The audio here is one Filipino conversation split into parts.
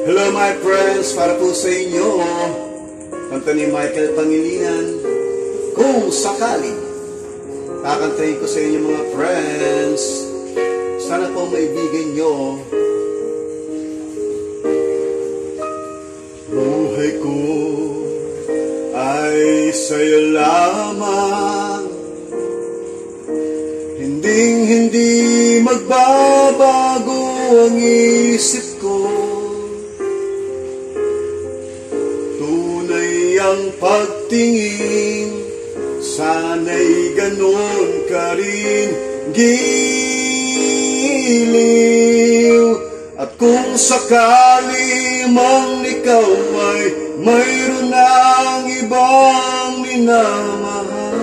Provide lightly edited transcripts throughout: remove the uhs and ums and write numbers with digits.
Hello my friends, para po sa inyo, kanta ni Michael Pangilinan, Kung Sakali. Kakantahin ko sa inyo mga friends, sana po maibigin nyo. Buhay ko ay sa'yo lamang, hindi magbabago ang isip ko. Tunay ang pagtingin, sana'y ganon ka rin, giliw. At kung sakali mang ikaw ay mayroon ng ibang minamahal,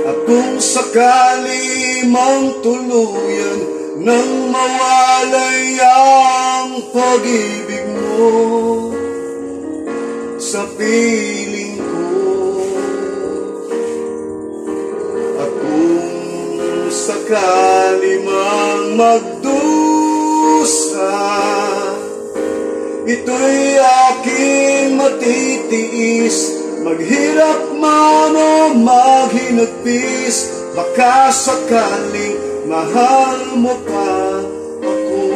at kung sakali mang tuluyan nang mawalay ang pag-ibig mo sa piling ko, at kung sakali mang magdusa, ito'y aking matitiis, maghirap man o maghinagpis, baka sakaling mahal mo pa ako.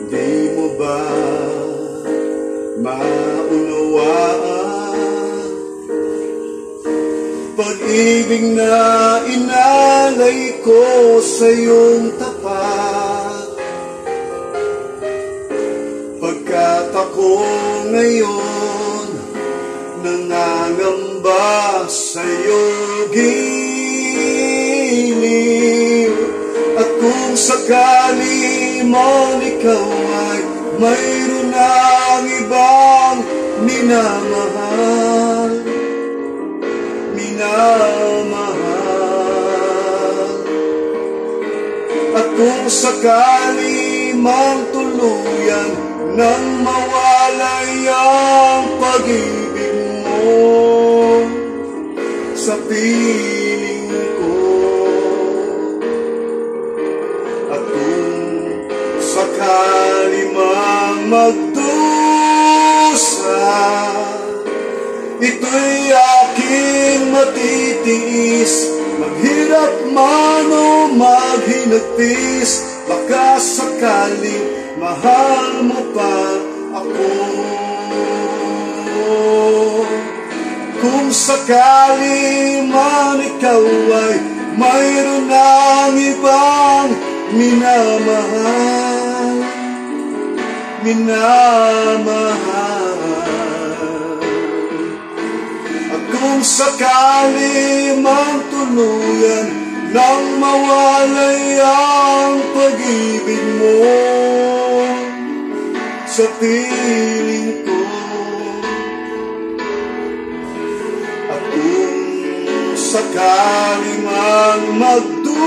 Di mo ba maunawaan pag-ibig na inalay ko sa iyong tapat, pagkat ako ngayon nangangamba sa iyong giliw. At kung sakali man ikaw ay mayroon ng ibang minamahal, at kung sakali mang tuluyan nang mawalay ang pag-ibig mo sa piling ko, at kung sakali mang magdusa, ito'y aking matitiis, maghirap man o maghinagpis, baka sakaling mahal mo pa ako. Kung sakali man ikaw ay mayroon ng ibang minamahal, at kung sakali mang tuluyan nang mawalay ang pag-ibig mo sa piling ko, at kung sakali mang magdusa,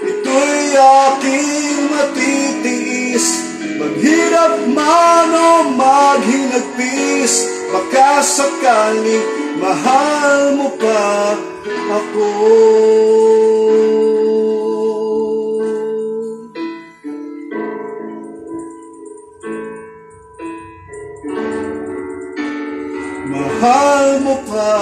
ito'y aking matitiis, maghirap man o maghinagpis, baka sakaling mahal mo pa ako. Mahal mo pa